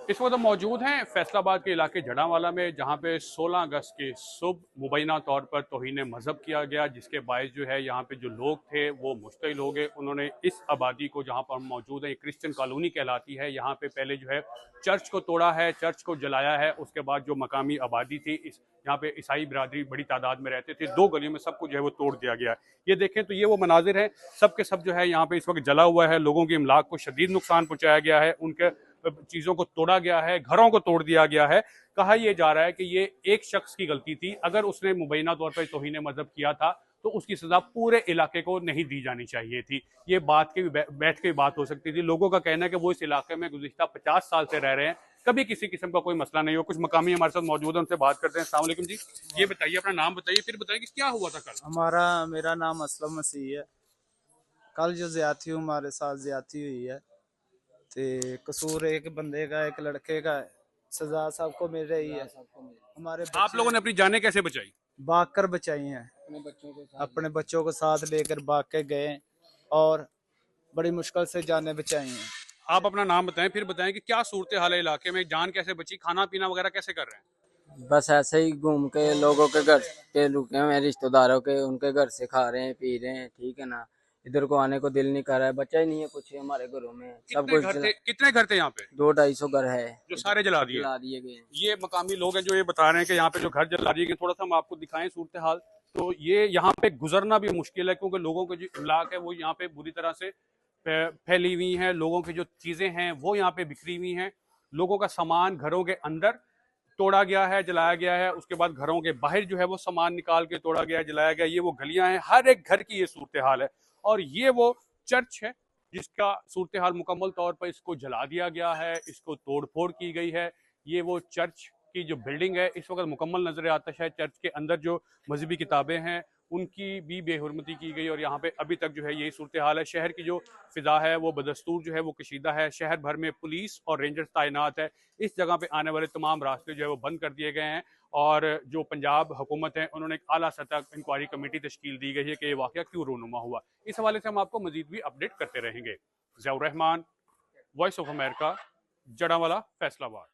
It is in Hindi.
इस वक्त हम मौजूद हैं फैसलाबाद के इलाके जड़ांवाला में, जहां पे 16 अगस्त के सुबह मुबैना तौर पर तौहीन मजहब किया गया, जिसके बायस जो है यहाँ पे जो लोग थे वो मुश्तिल हो गए। उन्होंने इस आबादी को, जहाँ पर हम मौजूद हैं, क्रिश्चियन कॉलोनी कहलाती है, यहाँ पे पहले जो है चर्च को तोड़ा है, चर्च को जलाया है। उसके बाद जो मकामी आबादी थी, इस यहाँ पे ईसाई बिरादरी बड़ी तादाद में रहते थे, दो गलियों में सब कुछ जो है वो तोड़ दिया गया है। ये देखें तो ये वो मनाजिर है, सब के सब जो है यहाँ पे इस वक्त जला हुआ है। लोगों की इमलाक को शदीद नुकसान पहुंचाया गया है, उनके चीजों को तोड़ा गया है, घरों को तोड़ दिया गया है। कहा यह जा रहा है कि ये एक शख्स की गलती थी, अगर उसने मुबैना तौर पर तौहीन मजहब किया था तो उसकी सजा पूरे इलाके को नहीं दी जानी चाहिए थी। ये बात के बैठ के बात हो सकती थी। लोगों का कहना है कि वो इस इलाके में गुज़िश्ता 50 साल से रह रहे हैं, कभी किसी किस्म का कोई मसला नहीं हो। कुछ मकामी हमारे साथ मौजूद है, उनसे बात करते हैं। अस्सलाम वालेकुम जी, ये बताइए, अपना नाम बताइए, फिर बताइए कि क्या हुआ था कल। मेरा नाम असलम मसीह है। कल जो ज्यादती हमारे साथ ज्यादती हुई है, ते कसूर एक बंदे का, एक लड़के का है। सजा सबको मिल रही है। हमारे आप बच्चे लोगों ने अपनी जानें कैसे बचाई? भाग कर बचाई हैं। अपने बच्चों को साथ लेकर भाग के गए और बड़ी मुश्किल से जानें बचाई हैं। आप अपना नाम बताएं, फिर बताएं कि क्या सूरत हाल है इलाके में, जान कैसे बची, खाना पीना वगैरह कैसे कर रहे हैं? बस ऐसे ही घूम के लोगों के घर पे रुके हुए हैं, रिश्तेदारों के, उनके घर से खा रहे हैं, पी रहे हैं, ठीक है ना। इधर को आने को दिल नहीं कर रहा है, बच्चा ही नहीं है कुछ हमारे घरों में, सब कितने कुछ घर थे, कितने घर थे यहाँ पे 200-250 घर है जो सारे जला दिए? जला दिए गए हैं। ये मकामी लोग हैं जो ये बता रहे हैं कि यहाँ पे जो घर जला दिए गए। थोड़ा सा हम आपको दिखाएं सूरत हाल। तो ये यहाँ पे गुजरना भी मुश्किल है, क्योंकि लोगों के जो इलाक है वो यहाँ पे बुरी तरह से फैली हुई हैं। लोगों की जो चीजें हैं वो यहाँ पे बिखरी हुई हैं। लोगों का सामान घरों के अंदर तोड़ा गया है, जलाया गया है। उसके बाद घरों के बाहर जो है वो सामान निकाल के तोड़ा गया है, जलाया गया। ये वो गलियां हैं, हर एक घर की ये सूरत हाल है। और ये वो चर्च है जिसका सूरत हाल मुकम्मल तौर पर इसको जला दिया गया है, इसको तोड़ फोड़ की गई है। ये वो चर्च की जो बिल्डिंग है इस वक्त मुकम्मल नजर आतश है। चर्च के अंदर जो मजहबी किताबें हैं उनकी भी बेहुरमती की गई, और यहाँ पे अभी तक जो है यही सूरत हाल है। शहर की जो फिजा है वो बदस्तूर जो है वो कशीदा है। शहर भर में पुलिस और रेंजर्स तैनात है। इस जगह पे आने वाले तमाम रास्ते जो है वो बंद कर दिए गए हैं। और जो पंजाब हुकूमत है उन्होंने एक आला सतह इंक्वायरी कमेटी तश्कील दी गई है कि ये वाकया क्यों रूनुमा हुआ। इस हवाले से हम आपको मजीद भी अपडेट करते रहेंगे। Ziaur Rahman, Voice of America, Jaranwala, Faisalabad.